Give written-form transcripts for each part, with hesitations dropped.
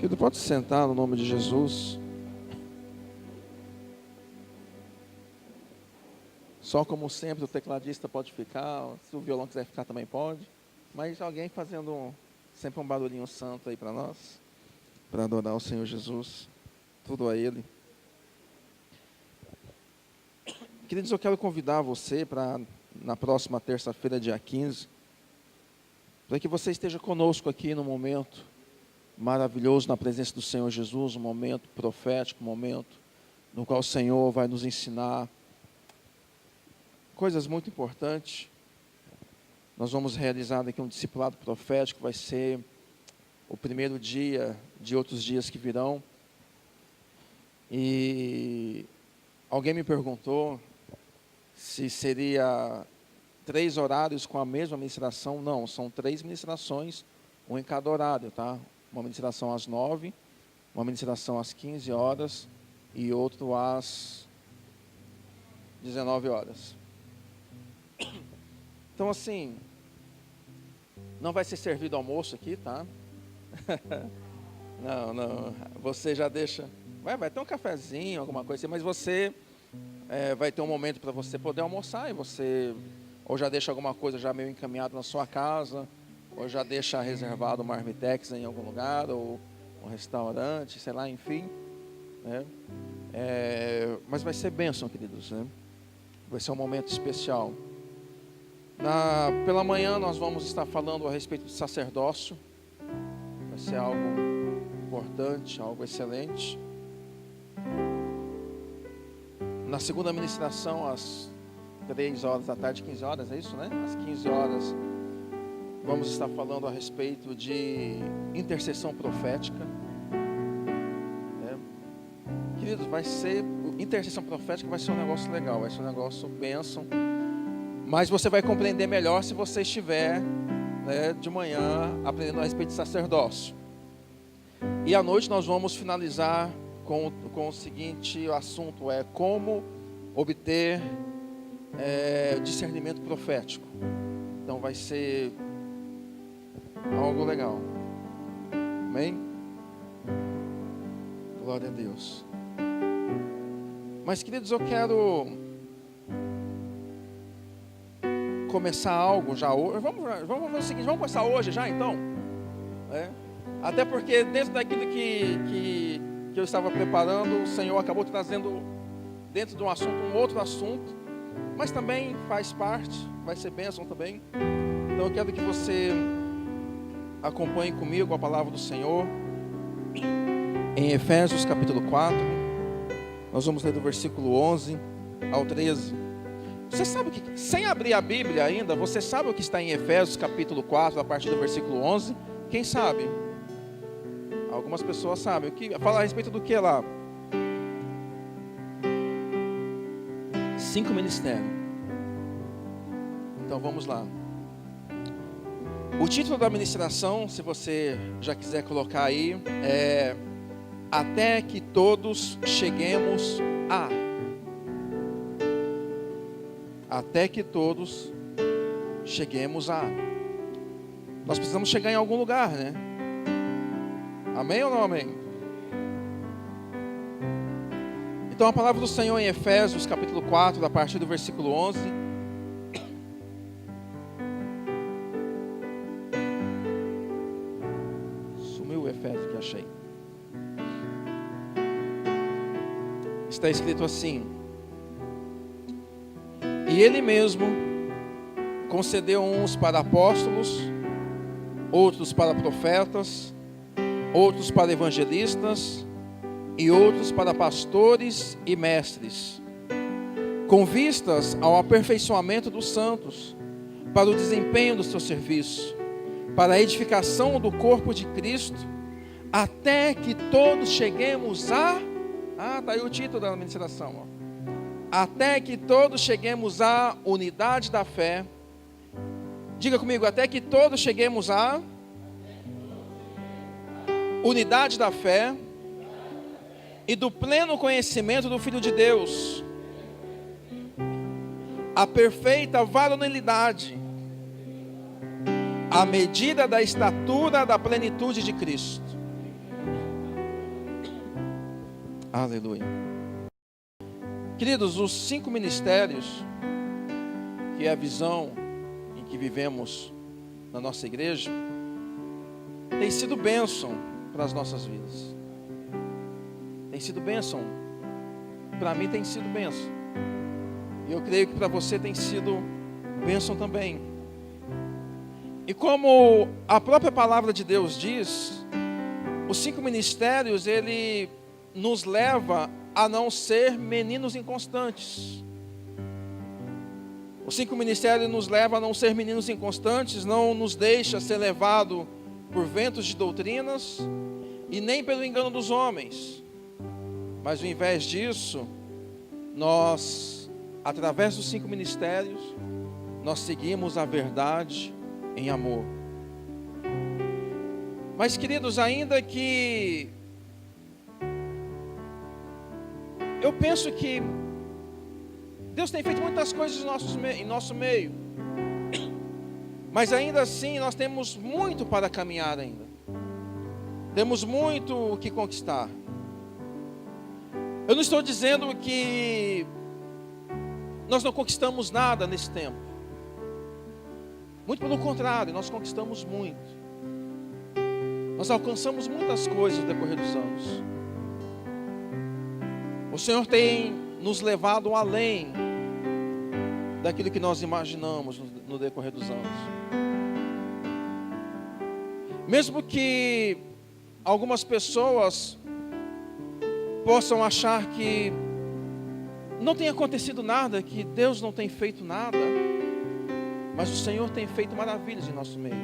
Querido, pode sentar no nome de Jesus. Só como sempre o tecladista pode ficar, se o violão quiser ficar também pode. Mas alguém fazendo sempre um barulhinho santo aí para nós, para adorar o Senhor Jesus, tudo a Ele. Queridos, eu quero convidar você para na próxima terça-feira, dia 15, para que você esteja conosco aqui no momento maravilhoso na presença do Senhor Jesus, um momento profético, um momento no qual o Senhor vai nos ensinar coisas muito importantes. Nós vamos realizar aqui um discipulado profético, vai ser o primeiro dia de outros dias que virão. E alguém me perguntou se seria 3 horários com a mesma ministração. Não, são 3 ministrações, um em cada horário, tá? Uma ministração às 9, uma ministração às 15 horas e outro às 19 horas. Então, assim, não vai ser servido almoço aqui, tá? Não, você já deixa, vai ter um cafezinho, alguma coisa assim, mas você vai ter um momento para você poder almoçar, e você ou já deixa alguma coisa já meio encaminhada na sua casa, ou já deixa reservado uma marmitex em algum lugar, ou um restaurante, sei lá, enfim, né? Mas vai ser bênção, queridos, né? Vai ser um momento especial. Pela manhã nós vamos estar falando a respeito do sacerdócio. Vai ser algo importante, algo excelente. Na segunda ministração, às 3 horas da tarde, 15 horas, é isso, né? Às 15 horas, vamos estar falando a respeito de intercessão profética. Queridos, intercessão profética vai ser um negócio legal, vai ser um negócio bênção. Mas você vai compreender melhor se você estiver, né, de manhã aprendendo a respeito de sacerdócio. E à noite nós vamos finalizar com o seguinte assunto: como obter discernimento profético. Então vai ser algo legal. Amém? Glória a Deus. Mas, queridos, eu quero começar algo já hoje. Vamos fazer o seguinte, vamos começar hoje já então. Até porque dentro daquilo que eu estava preparando, o Senhor acabou trazendo dentro de um assunto, um outro assunto, mas também faz parte, vai ser bênção também. Então eu quero que você acompanhe comigo a palavra do Senhor em Efésios capítulo 4. Nós vamos ler do versículo 11 ao 13. Você sabe que, sem abrir a Bíblia ainda, você sabe o que está em Efésios capítulo 4, a partir do versículo 11? Quem sabe? Algumas pessoas sabem. Fala a respeito do que lá? 5 ministérios. Então vamos lá. O título da ministração, se você já quiser colocar aí, é Até que todos cheguemos a. Até que todos cheguemos a. Nós precisamos chegar em algum lugar, né? Amém ou não amém? Então a palavra do Senhor em Efésios capítulo 4, a partir do versículo 11. Sumiu o Efésios que achei. Está escrito assim: E Ele mesmo concedeu uns para apóstolos, outros para profetas, outros para evangelistas e outros para pastores e mestres, com vistas ao aperfeiçoamento dos santos, para o desempenho do seu serviço, para a edificação do corpo de Cristo, até que todos cheguemos a... está aí o título da ministração, Até que todos cheguemos à unidade da fé. Diga comigo, até que todos cheguemos à unidade da fé e do pleno conhecimento do Filho de Deus, a perfeita varonilidade, à medida da estatura da plenitude de Cristo. Aleluia. Queridos, os 5 ministérios, que é a visão em que vivemos na nossa igreja, tem sido bênção para as nossas vidas. Tem sido bênção. Para mim tem sido bênção. E eu creio que para você tem sido bênção também. E como a própria palavra de Deus diz, os 5 ministérios, ele nos leva a não ser meninos inconstantes. Os 5 ministérios nos levam a não ser meninos inconstantes, não nos deixa ser levado por ventos de doutrinas e nem pelo engano dos homens. Mas ao invés disso, nós, através dos 5 ministérios, nós seguimos a verdade em amor. Mas, queridos, ainda que eu penso que Deus tem feito muitas coisas em nosso meio, mas ainda assim nós temos muito para caminhar ainda. Temos muito o que conquistar. Eu não estou dizendo que nós não conquistamos nada nesse tempo. Muito pelo contrário, nós conquistamos muito. Nós alcançamos muitas coisas no decorrer dos anos. O Senhor tem nos levado além daquilo que nós imaginamos no decorrer dos anos. Mesmo que algumas pessoas possam achar que não tem acontecido nada, que Deus não tem feito nada, mas o Senhor tem feito maravilhas em nosso meio.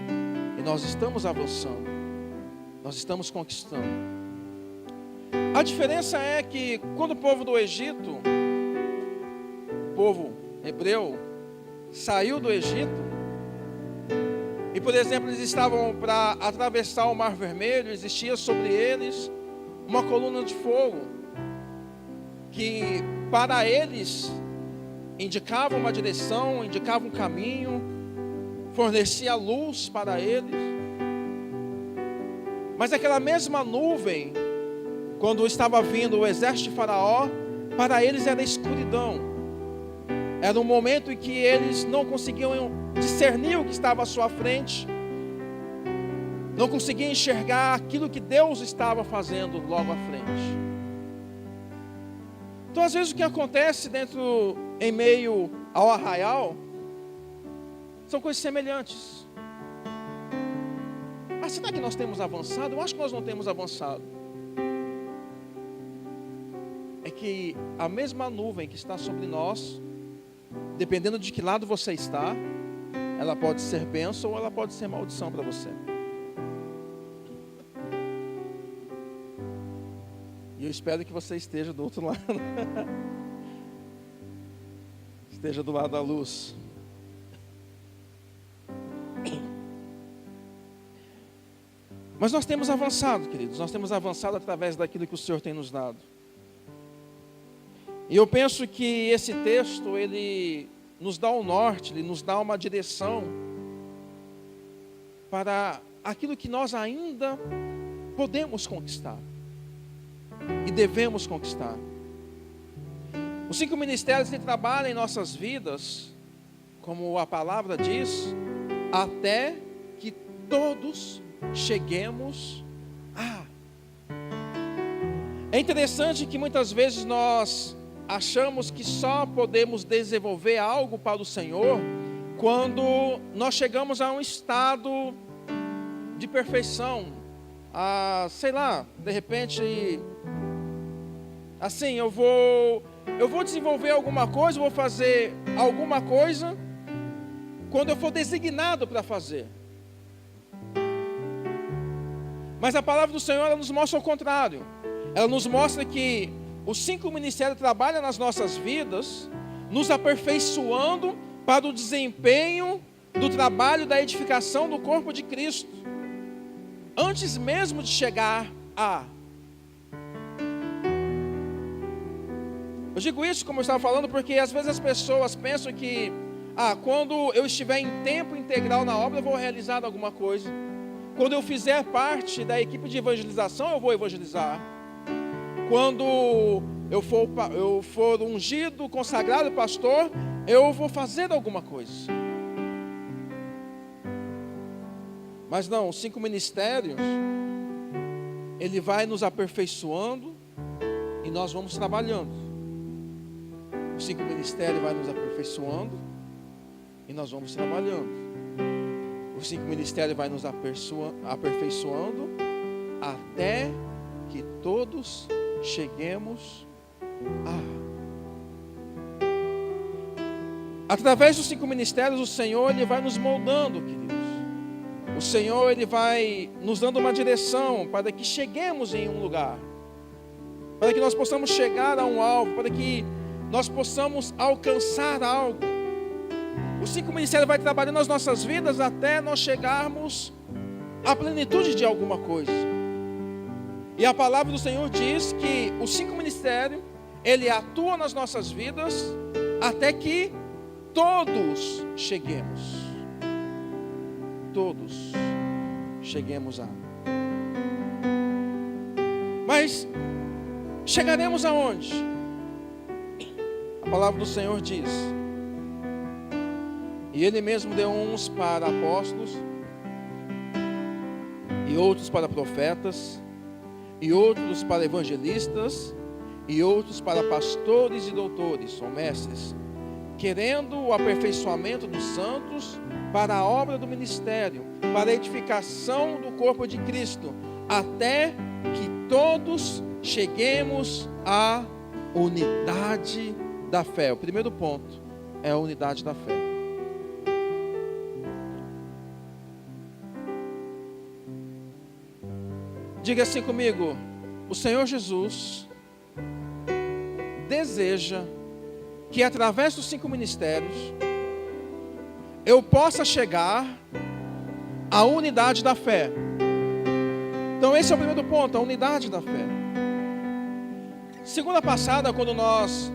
E nós estamos avançando. Nós estamos conquistando. A diferença é que quando o povo do Egito, o povo hebreu, saiu do Egito, e por exemplo, eles estavam para atravessar o Mar Vermelho, existia sobre eles uma coluna de fogo, que para eles indicava uma direção, indicava um caminho, fornecia luz para eles. Mas aquela mesma nuvem, quando estava vindo o exército de Faraó, para eles era escuridão. Era um momento em que eles não conseguiam discernir o que estava à sua frente, não conseguiam enxergar aquilo que Deus estava fazendo logo à frente. Então, às vezes, o que acontece em meio ao arraial, são coisas semelhantes. Mas será que nós temos avançado? Eu acho que nós não temos avançado. É que a mesma nuvem que está sobre nós, dependendo de que lado você está, ela pode ser bênção ou ela pode ser maldição para você. E eu espero que você esteja do outro lado. Esteja do lado da luz. Mas nós temos avançado, queridos. Nós temos avançado através daquilo que o Senhor tem nos dado. E eu penso que esse texto, ele nos dá um norte, ele nos dá uma direção para aquilo que nós ainda podemos conquistar e devemos conquistar. Os 5 ministérios que trabalham em nossas vidas, como a palavra diz, até que todos cheguemos a. É interessante que muitas vezes nós achamos que só podemos desenvolver algo para o Senhor quando nós chegamos a um estado de perfeição. Sei lá, de repente, assim, eu vou desenvolver alguma coisa, vou fazer alguma coisa quando eu for designado para fazer. Mas a palavra do Senhor, ela nos mostra o contrário. Ela nos mostra que os 5 ministérios trabalham nas nossas vidas, nos aperfeiçoando para o desempenho do trabalho da edificação do corpo de Cristo, antes mesmo de chegar a. Eu digo isso, como eu estava falando, porque às vezes as pessoas pensam que quando eu estiver em tempo integral na obra, eu vou realizar alguma coisa. Quando eu fizer parte da equipe de evangelização, eu vou evangelizar. Quando eu for ungido, consagrado pastor, eu vou fazer alguma coisa. Mas não, os 5 ministérios, ele vai nos aperfeiçoando e nós vamos trabalhando. Os 5 ministérios vai nos aperfeiçoando e nós vamos trabalhando. Os 5 ministérios vai nos aperfeiçoando até que todos cheguemos Através dos 5 ministérios, o Senhor ele vai nos moldando, queridos. O Senhor ele vai nos dando uma direção para que cheguemos em um lugar, para que nós possamos chegar a um alvo, para que nós possamos alcançar algo. Os 5 ministérios vai trabalhando nas nossas vidas até nós chegarmos à plenitude de alguma coisa. E a palavra do Senhor diz que os 5 ministérios, ele atua nas nossas vidas até que todos cheguemos. Todos cheguemos a. Mas chegaremos aonde? A palavra do Senhor diz: e Ele mesmo deu uns para apóstolos, e outros para profetas, e outros para evangelistas, e outros para pastores e doutores, ou mestres, querendo o aperfeiçoamento dos santos para a obra do ministério, para a edificação do corpo de Cristo, até que todos cheguemos à unidade da fé. O primeiro ponto é a unidade da fé. Diga assim comigo: o Senhor Jesus deseja que através dos 5 ministérios eu possa chegar à unidade da fé. Então esse é o primeiro ponto, a unidade da fé. Segunda passada, quando nós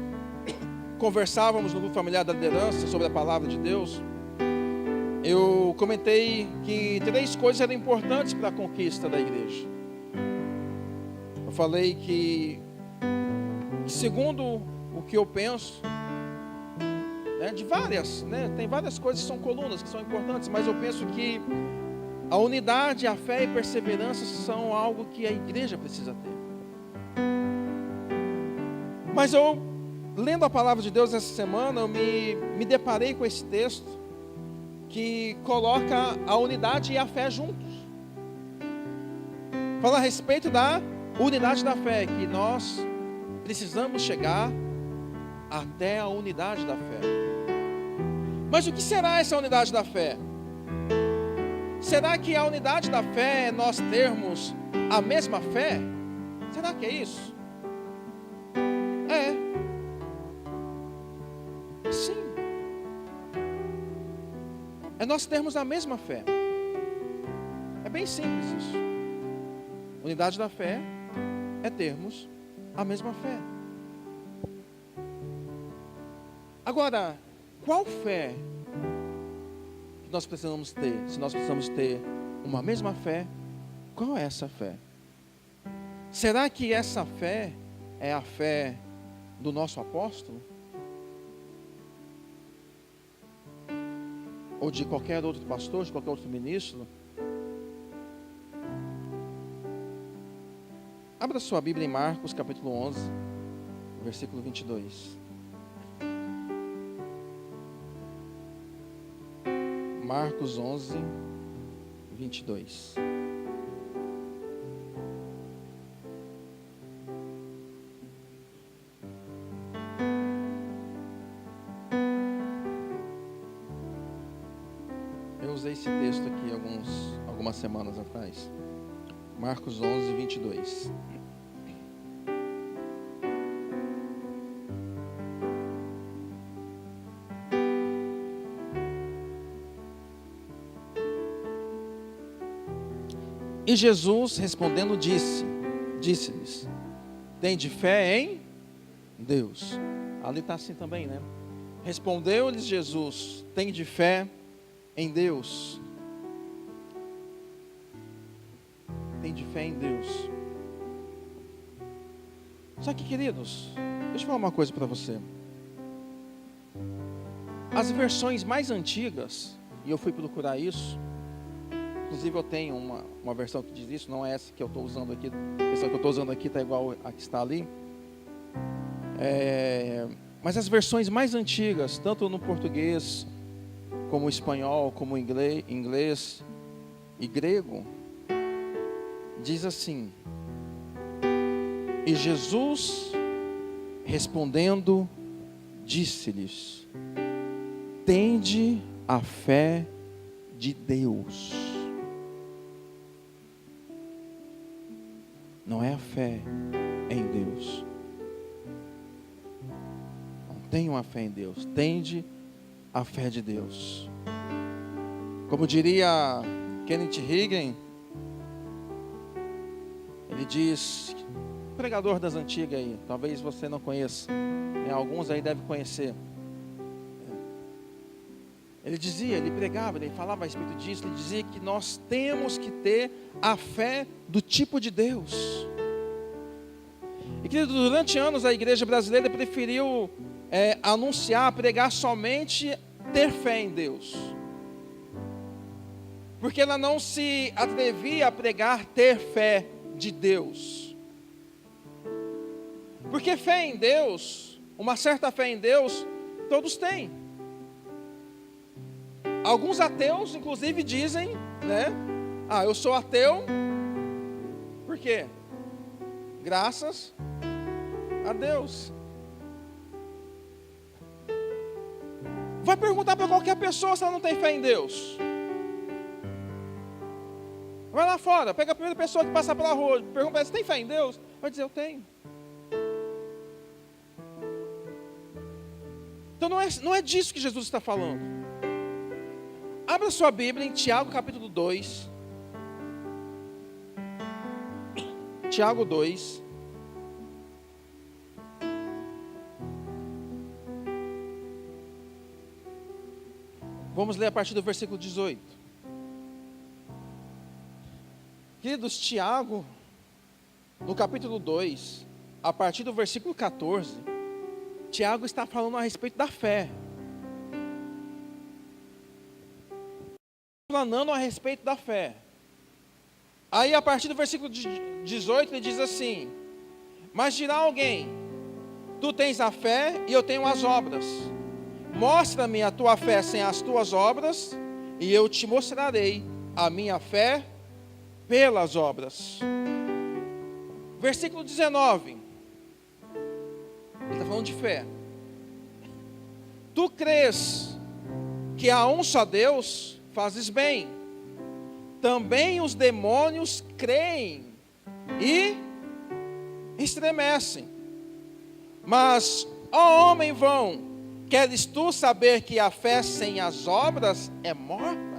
conversávamos no grupo familiar da liderança sobre a palavra de Deus, eu comentei que 3 coisas eram importantes para a conquista da igreja. Eu falei que segundo o que eu penso, tem várias coisas que são colunas, que são importantes, mas eu penso que a unidade, a fé e perseverança são algo que a igreja precisa ter. Mas eu, lendo a palavra de Deus essa semana, eu me deparei com esse texto que coloca a unidade e a fé juntos. Fala a respeito da unidade da fé, que nós precisamos chegar até a unidade da fé. Mas o que será essa unidade da fé? Será que a unidade da fé é nós termos a mesma fé? Será que é isso? Sim. É nós termos a mesma fé. É bem simples isso. Unidade da fé é termos a mesma fé. Agora, qual fé que nós precisamos ter? Se nós precisamos ter uma mesma fé, qual é essa fé? Será que essa fé é a fé do nosso apóstolo? Ou de qualquer outro pastor, de qualquer outro ministro? Abra sua Bíblia em Marcos capítulo 11, versículo 22. Marcos 11, 22. Eu usei esse texto aqui algumas semanas atrás. Marcos 11, 22. E Jesus respondendo disse-lhes: tende fé em Deus. Ali está assim também, né? Respondeu-lhes Jesus: tende fé em Deus. Tende fé em Deus. Só que, queridos, deixa eu falar uma coisa para você. As versões mais antigas, e eu fui procurar isso, inclusive eu tenho uma versão que diz isso, não é essa que eu estou usando aqui, a versão que eu estou usando aqui está igual a que está ali. Mas as versões mais antigas, tanto no português, como espanhol, como inglês e grego, diz assim: e Jesus respondendo disse-lhes: tende a fé de Deus. Não é a fé em Deus. Não tenham a fé em Deus. Tende a fé de Deus. Como diria Kenneth Hagin, ele diz, pregador das antigas aí, talvez você não conheça, né? Alguns aí devem conhecer. Ele dizia, ele pregava, ele falava a respeito disso, ele dizia que nós temos que ter a fé do tipo de Deus. E que durante anos a igreja brasileira preferiu anunciar, pregar somente ter fé em Deus. Porque ela não se atrevia a pregar ter fé de Deus. Porque fé em Deus, uma certa fé em Deus, todos têm. Alguns ateus, inclusive, dizem, né? Eu sou ateu. Por quê? Graças a Deus. Vai perguntar para qualquer pessoa se ela não tem fé em Deus. Vai lá fora, pega a primeira pessoa que passar pela rua, pergunta para ela, você tem fé em Deus? Vai dizer, eu tenho. Então não é disso que Jesus está falando. Abra sua Bíblia em Tiago capítulo 2. Tiago 2. Vamos ler a partir do versículo 18. Queridos, Tiago, no capítulo 2, a partir do versículo 14, Tiago está falando a respeito da fé. Explanando a respeito da fé. Aí a partir do versículo 18 ele diz assim: mas dirá alguém, tu tens a fé e eu tenho as obras. Mostra-me a tua fé sem as tuas obras, e eu te mostrarei a minha fé pelas obras. Versículo 19. Ele está falando de fé. Tu crês que há um só Deus? Fazes bem. Também os demônios creem e estremecem. Mas, ó homem vão, queres tu saber que a fé sem as obras é morta?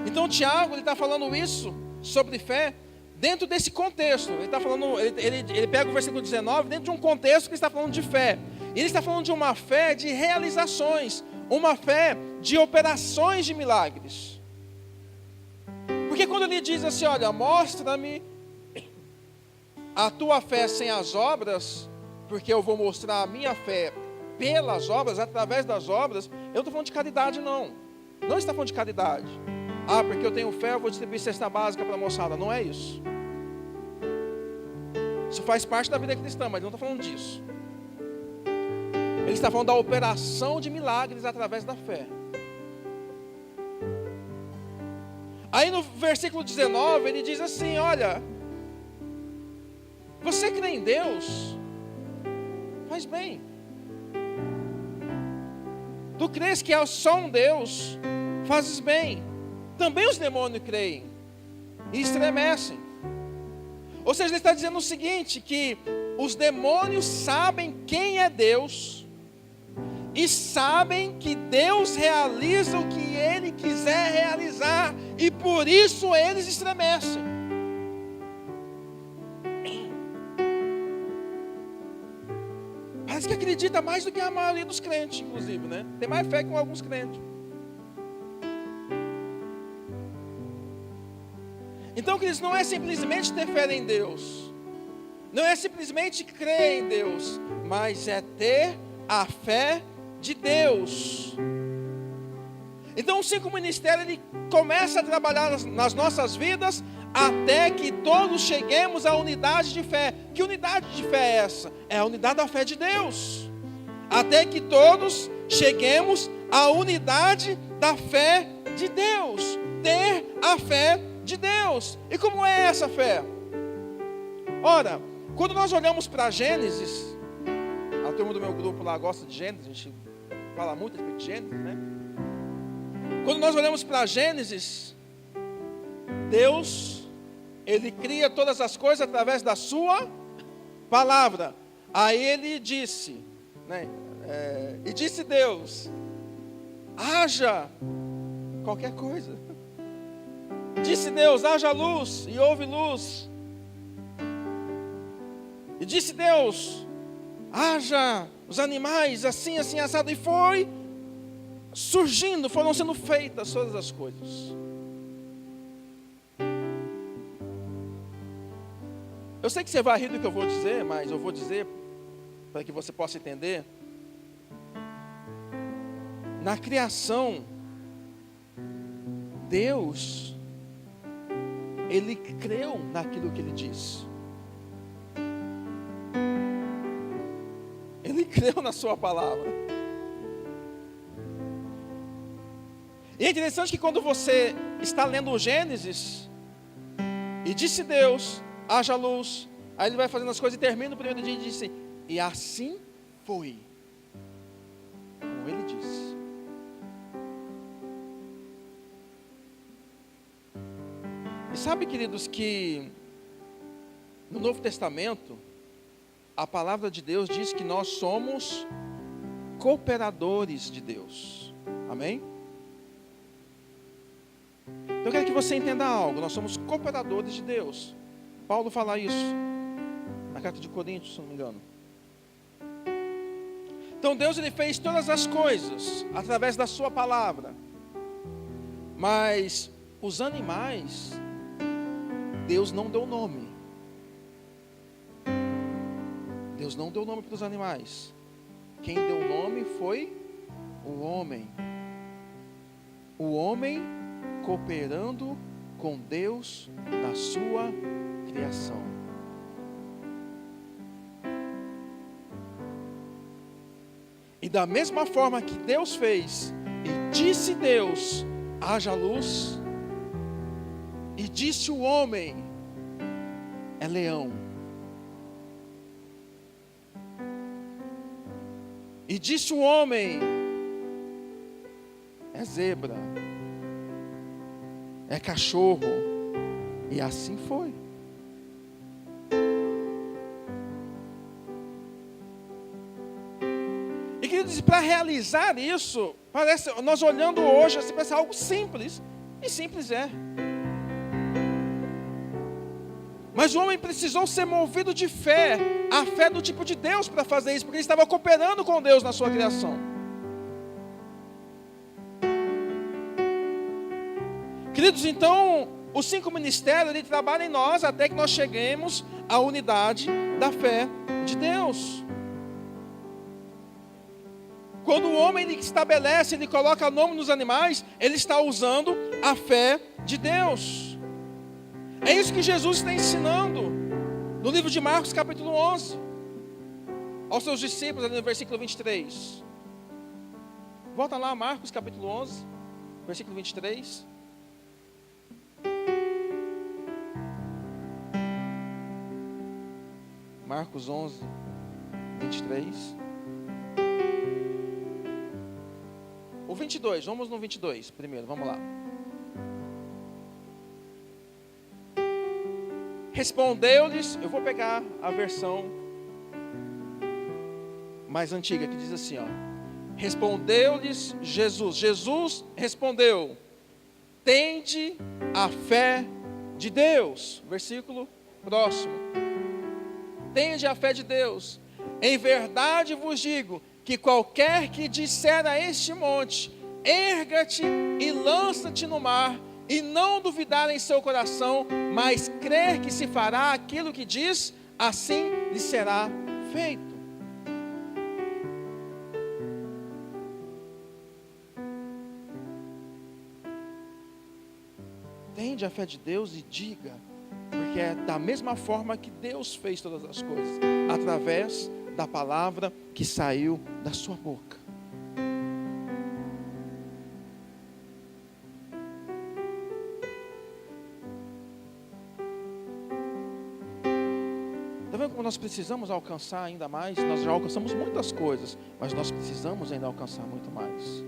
Então Tiago, ele está falando isso sobre fé dentro desse contexto. Ele está falando, ele pega o versículo 19 dentro de um contexto que ele está falando de fé. Ele está falando de uma fé de realizações, uma fé de operações de milagres. Porque quando ele diz assim, olha, mostra-me a tua fé sem as obras, porque eu vou mostrar a minha fé pelas obras, através das obras, eu não estou falando de caridade não. Não está falando de caridade. Porque eu tenho fé, eu vou distribuir cesta básica para a moçada. Não é isso. Isso faz parte da vida cristã, mas não está falando disso. Ele está falando da operação de milagres através da fé. Aí no versículo 19, ele diz assim, olha, você crê em Deus? Faz bem. Tu crês que há só um Deus? Fazes bem. Também os demônios creem e estremecem. Ou seja, ele está dizendo o seguinte, que os demônios sabem quem é Deus e sabem que Deus realiza o que Ele quiser realizar, e por isso eles estremecem. Parece que acredita mais do que a maioria dos crentes, inclusive, né? Tem mais fé que alguns crentes. Então, queridos, não é simplesmente ter fé em Deus, não é simplesmente crer em Deus, mas é ter a fé de Deus. Então o 5 Ministério, ele começa a trabalhar nas nossas vidas até que todos cheguemos à unidade de fé. Que unidade de fé é essa? É a unidade da fé de Deus. Até que todos cheguemos à unidade da fé de Deus. Ter a fé de Deus. E como é essa fé? Ora, quando nós olhamos para Gênesis, a turma do meu grupo lá gosta de Gênesis, a gente fala muito a respeito de Gênesis, né? Quando nós olhamos para Gênesis, Deus, Ele cria todas as coisas através da sua palavra. Aí Ele disse, né? E disse Deus, haja qualquer coisa. Disse Deus, haja luz, e houve luz. E disse Deus, haja os animais assim, assim, assado. E foi surgindo, foram sendo feitas todas as coisas. Eu sei que você vai rir do que eu vou dizer, mas eu vou dizer para que você possa entender. Na criação, Deus, Ele creu naquilo que Ele disse. Ele creu na sua palavra. E é interessante que quando você está lendo o Gênesis, e disse Deus, haja luz, aí Ele vai fazendo as coisas e termina o primeiro dia e disse, e assim foi, como Ele disse. E sabe, queridos, que no Novo Testamento, a palavra de Deus diz que nós somos cooperadores de Deus. Amém? Então eu quero que você entenda algo. Nós somos cooperadores de Deus. Paulo fala isso na carta de Coríntios, se não me engano. Então Deus, Ele fez todas as coisas através da sua palavra. Mas os animais, Deus não deu nome. Deus não deu nome para os animais. Quem deu nome foi o homem. O homem cooperando com Deus na sua criação. E da mesma forma que Deus fez, e disse Deus, haja luz, e disse o homem, é leão. E disse o homem, é zebra, é cachorro. E assim foi. E queridos, para realizar isso, parece, nós olhando hoje, assim, parece algo simples. E simples é. Mas o homem precisou ser movido de fé, a fé do tipo de Deus para fazer isso, porque ele estava cooperando com Deus na sua criação. Queridos, então, os 5 ministérios, ele trabalha em nós até que nós cheguemos à unidade da fé de Deus. Quando o homem ele estabelece, ele coloca nome nos animais, ele está usando a fé de Deus. É isso que Jesus está ensinando no livro de Marcos, capítulo 11, aos seus discípulos, ali no versículo 23. Volta lá, Marcos, capítulo 11, versículo 23. Marcos 11, 23. O 22, vamos no 22 primeiro, vamos lá. Respondeu-lhes, eu vou pegar a versão mais antiga, que diz assim, ó. Respondeu-lhes Jesus respondeu, tende a fé de Deus. Versículo próximo. Tende a fé de Deus. Em verdade vos digo, que qualquer que disser a este monte, erga-te e lança-te no mar, e não duvidar em seu coração, mas crer que se fará aquilo que diz, assim lhe será feito. Tende a fé de Deus e diga, porque é da mesma forma que Deus fez todas as coisas, através da palavra que saiu da sua boca. Está vendo como nós precisamos alcançar ainda mais? Nós já alcançamos muitas coisas, mas nós precisamos ainda alcançar muito mais.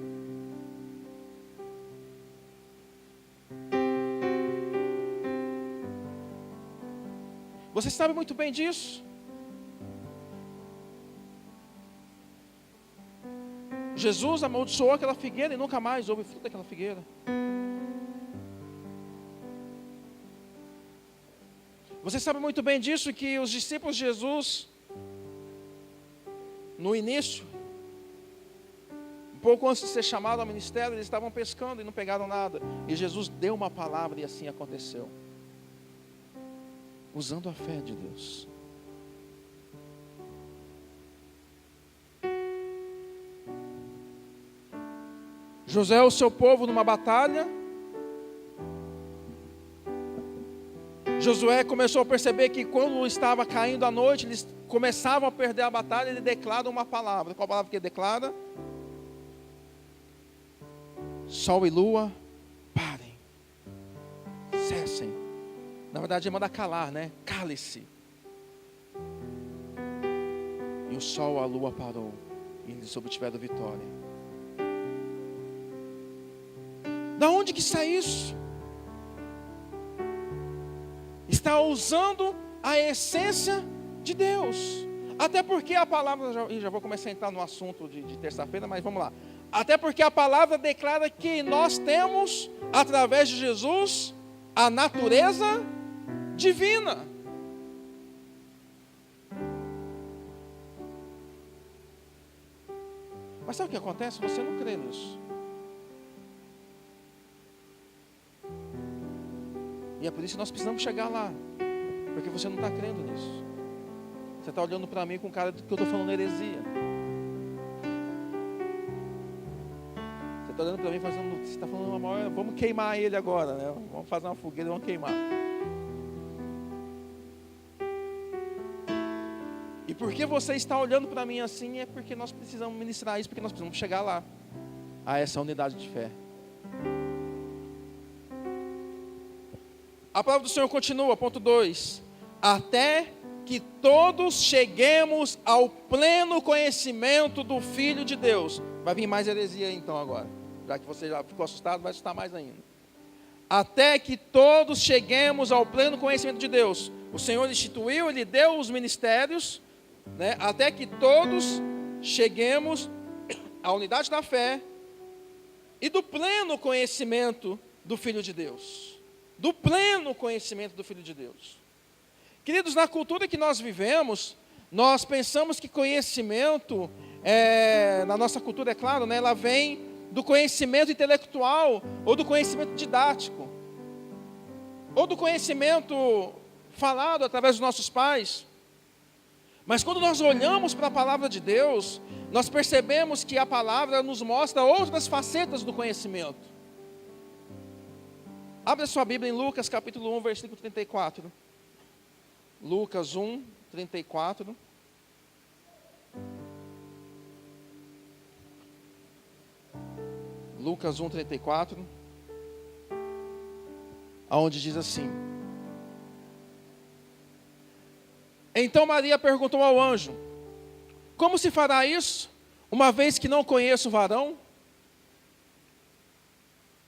Você sabe muito bem disso. Jesus amaldiçoou aquela figueira e nunca mais houve fruto daquela figueira. Você sabe muito bem disso, que os discípulos de Jesus, no início, um pouco antes de ser chamado ao ministério, eles estavam pescando e não pegaram nada. E Jesus deu uma palavra e assim aconteceu. Usando a fé de Deus. Josué, o seu povo numa batalha. Josué começou a perceber que quando estava caindo a noite, eles começavam a perder a batalha, ele declara uma palavra. Qual a palavra que ele declara? Sol e lua, parem. Cessem. Na verdade, ele manda calar, né? Cale-se. E o sol, a lua parou. E eles obtiveram vitória. Da onde que sai isso? Está usando a essência de Deus. Até porque a palavra, já vou começar a entrar no assunto de terça-feira, mas vamos lá. Até porque a palavra declara que nós temos, através de Jesus, a natureza divina. Mas sabe o que acontece? Você não crê nisso. E é por isso que nós precisamos chegar lá. Porque você não está crendo nisso. Você está olhando para mim com cara de que eu estou falando heresia. Você está olhando para mim fazendo, você está falando uma maior, vamos queimar ele agora, né? Vamos fazer uma fogueira e vamos queimar. E porque você está olhando para mim assim, é porque nós precisamos ministrar isso, porque nós precisamos chegar lá, a essa unidade de fé. A palavra do Senhor continua, ponto 2. Até que todos cheguemos ao pleno conhecimento do Filho de Deus. Vai vir mais heresia então agora. Já que você já ficou assustado, vai assustar mais ainda. Até que todos cheguemos ao pleno conhecimento de Deus. O Senhor instituiu, Ele deu os ministérios, né? Até que todos cheguemos à unidade da fé e do pleno conhecimento do Filho de Deus. Do pleno conhecimento do Filho de Deus. Queridos, na cultura que nós vivemos, nós pensamos que conhecimento, na nossa cultura, é claro, né, ela vem do conhecimento intelectual, ou do conhecimento didático, ou do conhecimento falado através dos nossos pais. Mas quando nós olhamos para a palavra de Deus, nós percebemos que a palavra nos mostra outras facetas do conhecimento. Abra sua Bíblia em Lucas capítulo 1, versículo 34. Lucas 1, 34. Lucas 1, 34. Onde diz assim: Então Maria perguntou ao anjo: Como se fará isso, uma vez que não conheço o varão?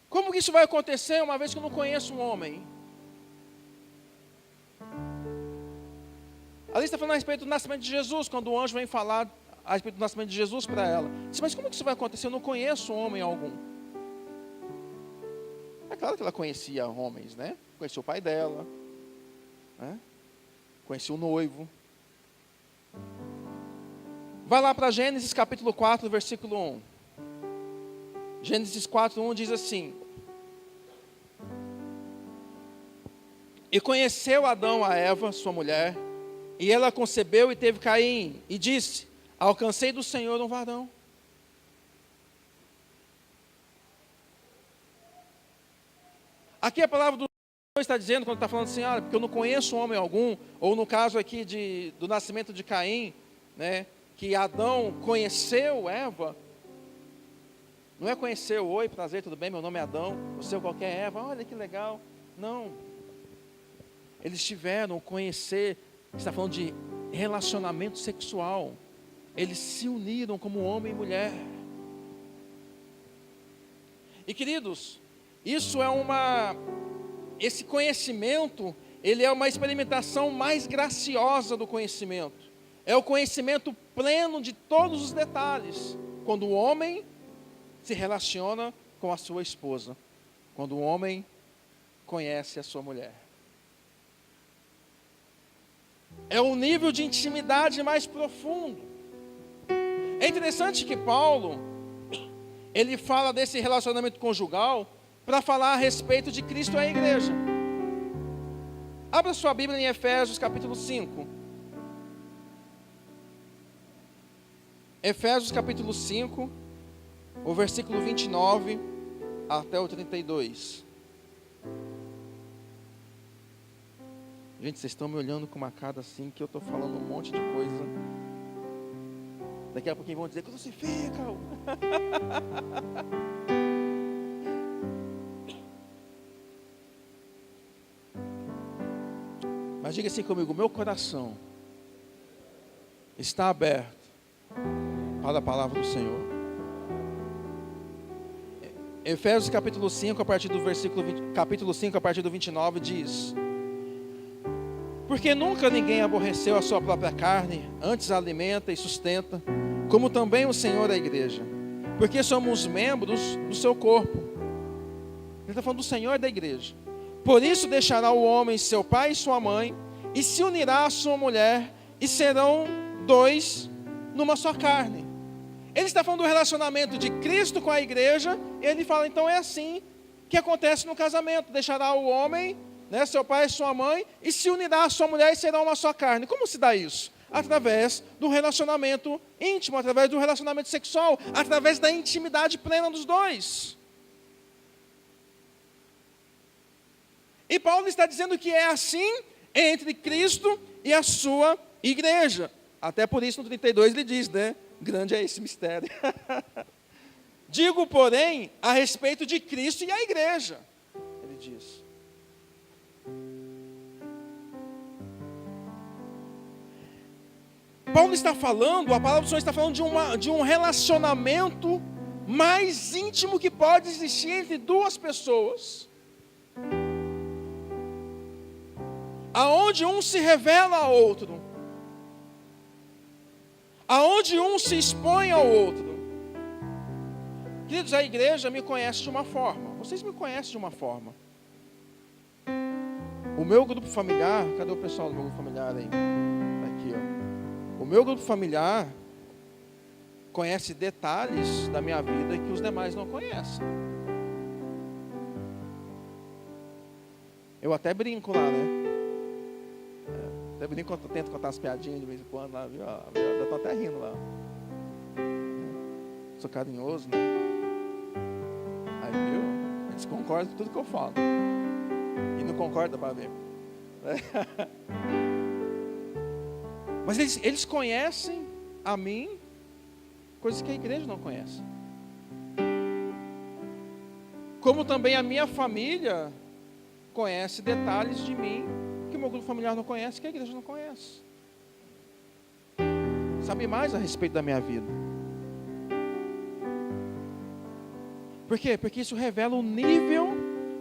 Como que isso vai acontecer, uma vez que eu não conheço um homem? Ali está falando a respeito do nascimento de Jesus, quando o anjo vem falar a respeito do nascimento de Jesus para ela. Mas como que isso vai acontecer? Eu não conheço homem algum. É claro que ela conhecia homens, né? Conhecia o pai dela, né? Conhecia o noivo. Vai lá para Gênesis capítulo 4, versículo 1. Gênesis 4, 1 diz assim: E conheceu Adão a Eva, sua mulher, e ela concebeu e teve Caim, e disse: alcancei do Senhor um varão. Aqui a palavra do Senhor está dizendo, quando está falando assim, porque eu não conheço homem algum, ou no caso aqui do nascimento de Caim, né, que Adão conheceu Eva. Não é conhecer, oi, prazer, tudo bem, meu nome é Adão, o seu qualquer é Eva, olha que legal. Não. Eles tiveram conhecer, está falando de relacionamento sexual. Eles se uniram como homem e mulher. E queridos, isso é esse conhecimento, ele é uma experimentação mais graciosa do conhecimento. É o conhecimento pleno de todos os detalhes. Quando o homem se relaciona com a sua esposa. Quando o homem conhece a sua mulher. É o nível de intimidade mais profundo. É interessante que Paulo, ele fala desse relacionamento conjugal para falar a respeito de Cristo e a igreja. Abra sua Bíblia em Efésios capítulo 5. Efésios capítulo 5, o versículo 29 até o 32. Gente, vocês estão me olhando com uma cara assim, que eu estou falando um monte de coisa. Daqui a pouquinho vão dizer, crucifica. Mas diga assim comigo, meu coração está aberto para a palavra do Senhor. Efésios capítulo 5, a partir do versículo 20, capítulo 5, a partir do 29, diz: porque nunca ninguém aborreceu a sua própria carne, antes a alimenta e sustenta, como também o Senhor a igreja, porque somos membros do seu corpo. Ele está falando do Senhor e da igreja. Por isso deixará o homem seu pai e sua mãe, e se unirá à sua mulher, e serão dois numa só carne. Ele está falando do relacionamento de Cristo com a igreja, e ele fala, então é assim que acontece no casamento. Deixará o homem, né, seu pai e sua mãe, e se unirá à sua mulher e serão uma só carne. Como se dá isso? Através do relacionamento íntimo, através do relacionamento sexual, através da intimidade plena dos dois. E Paulo está dizendo que é assim entre Cristo e a sua igreja. Até por isso no 32 ele diz, né? Grande é esse mistério. Digo, porém, a respeito de Cristo e a igreja. Ele diz. Paulo está falando, a palavra do Senhor está falando de um relacionamento mais íntimo que pode existir entre duas pessoas. Aonde um se revela ao outro. Aonde um se expõe ao outro. Queridos, a igreja me conhece de uma forma. Vocês me conhecem de uma forma. O meu grupo familiar, cadê o pessoal do meu grupo familiar aí? Aqui, ó. O meu grupo familiar conhece detalhes da minha vida que os demais não conhecem. Eu até brinco lá, né? Até brinco, tento contar umas piadinhas de vez em quando lá, viu? Eu estou até rindo lá. Sou carinhoso, né? Aí, viu? Eles concordam com tudo que eu falo. E não concordam para ver. Mas eles conhecem a mim coisas que a igreja não conhece. Como também a minha família conhece detalhes de mim que o meu grupo familiar não conhece, que a igreja não conhece. Sabe mais a respeito da minha vida. Por quê? Porque isso revela o nível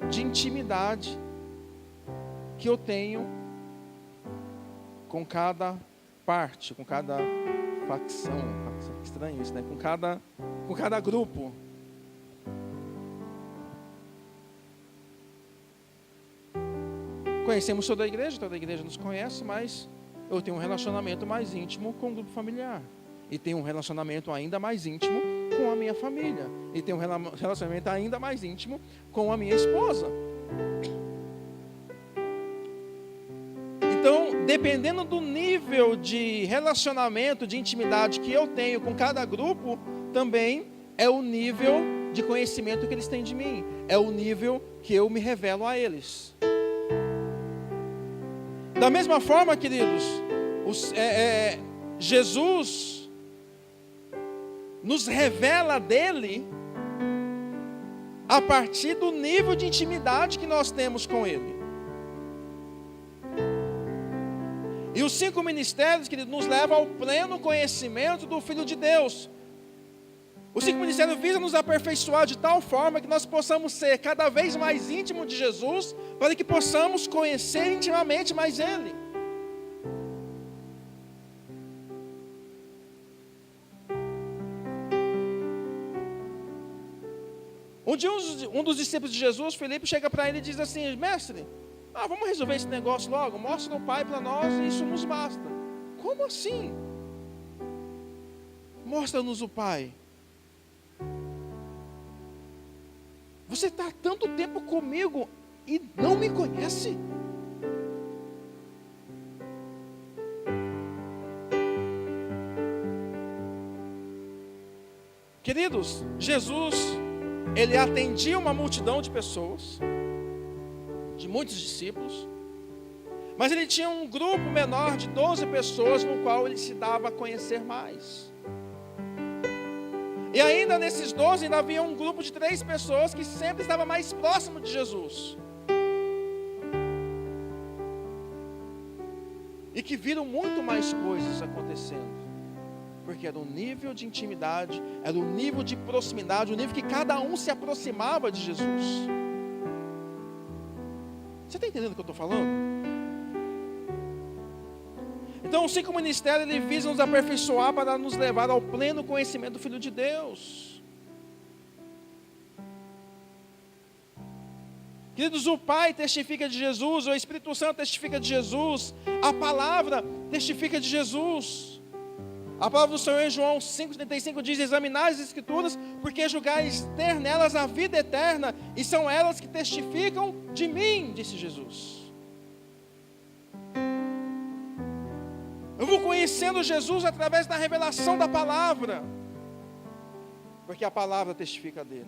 de intimidade que eu tenho com cada parte, com cada facção. Estranho isso, né? Com cada grupo. Conhecemos toda a igreja nos conhece, mas eu tenho um relacionamento mais íntimo com o grupo familiar. E tenho um relacionamento ainda mais íntimo com a minha família. E tenho um relacionamento ainda mais íntimo com a minha esposa. dependendo do nível de relacionamento, de intimidade que eu tenho com cada grupo, também é o nível de conhecimento que eles têm de mim, é o nível que eu me revelo a eles. Da mesma forma, queridos, Jesus nos revela dele a partir do nível de intimidade que nós temos com ele. E os 5 ministérios, queridos, nos levam ao pleno conhecimento do Filho de Deus. Os 5 ministérios visam nos aperfeiçoar de tal forma que nós possamos ser cada vez mais íntimos de Jesus, para que possamos conhecer intimamente mais Ele. Um dia um dos discípulos de Jesus, Filipe, chega para ele e diz assim: mestre, vamos resolver esse negócio logo, mostra o Pai para nós e isso nos basta. Como assim? Mostra-nos o Pai. Você está há tanto tempo comigo e não me conhece? Queridos, Jesus, ele atendia uma multidão de pessoas, de muitos discípulos, mas ele tinha um grupo menor de 12 pessoas no qual ele se dava a conhecer mais. E ainda nesses 12 ainda havia um grupo de 3 pessoas que sempre estava mais próximo de Jesus. E que viram muito mais coisas acontecendo. Porque era um nível de intimidade, era um nível de proximidade, um nível que cada um se aproximava de Jesus. Você está entendendo o que eu estou falando? Então, os 5 ministérios, ele visa nos aperfeiçoar para nos levar ao pleno conhecimento do Filho de Deus. Queridos, o Pai testifica de Jesus, o Espírito Santo testifica de Jesus, a palavra testifica de Jesus. A palavra do Senhor em João 5,35 diz: examinai as Escrituras, porque julgais ter nelas a vida eterna, e são elas que testificam de mim, disse Jesus. Eu vou conhecendo Jesus através da revelação da palavra, porque a palavra testifica dele.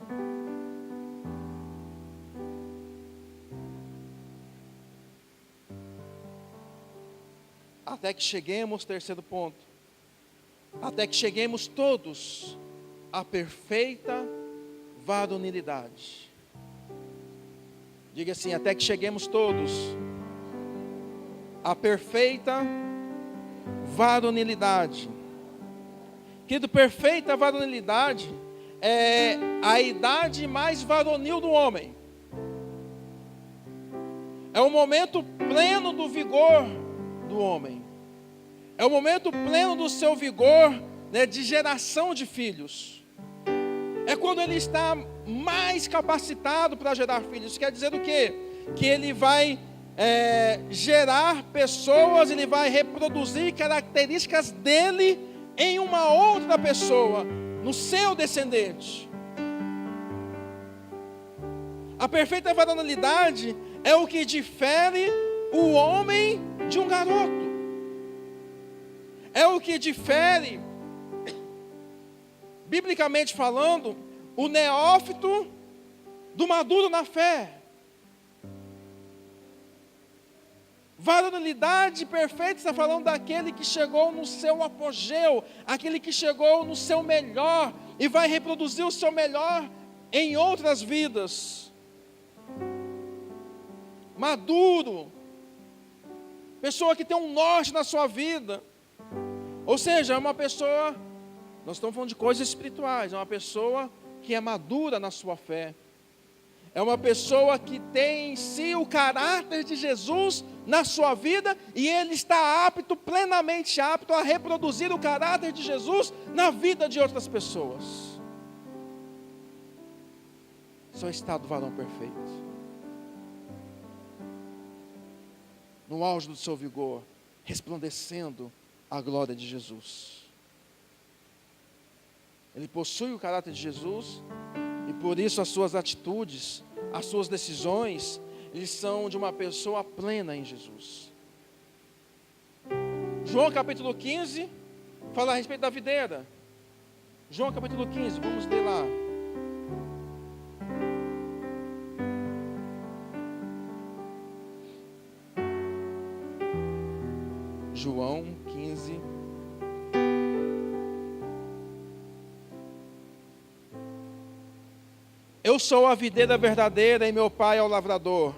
Até que cheguemos, terceiro ponto, até que cheguemos todos à perfeita varonilidade. Diga assim: até que cheguemos todos à perfeita varonilidade. Querido, perfeita varonilidade é a idade mais varonil do homem. É o momento pleno do vigor do homem. É o momento pleno do seu vigor, né, de geração de filhos. É quando ele está mais capacitado para gerar filhos. Isso quer dizer o quê? Que ele vai gerar pessoas, ele vai reproduzir características dele em uma outra pessoa, no seu descendente. A perfeita varonilidade é o que difere o homem de um garoto. É o que difere, biblicamente falando, o neófito do maduro na fé. Varonilidade perfeita está falando daquele que chegou no seu apogeu, aquele que chegou no seu melhor e vai reproduzir o seu melhor em outras vidas. Maduro, pessoa que tem um norte na sua vida, ou seja, é uma pessoa, nós estamos falando de coisas espirituais, é uma pessoa que é madura na sua fé. É uma pessoa que tem em si o caráter de Jesus na sua vida, e ele está apto, plenamente apto a reproduzir o caráter de Jesus na vida de outras pessoas. Só está do varão perfeito. No auge do seu vigor, resplandecendo a glória de Jesus. Ele possui o caráter de Jesus, e por isso as suas atitudes, as suas decisões, eles são de uma pessoa plena em Jesus. João capítulo 15 fala a respeito da videira. João capítulo 15, vamos ler lá. João 15. Eu sou a videira verdadeira e meu pai é o lavrador.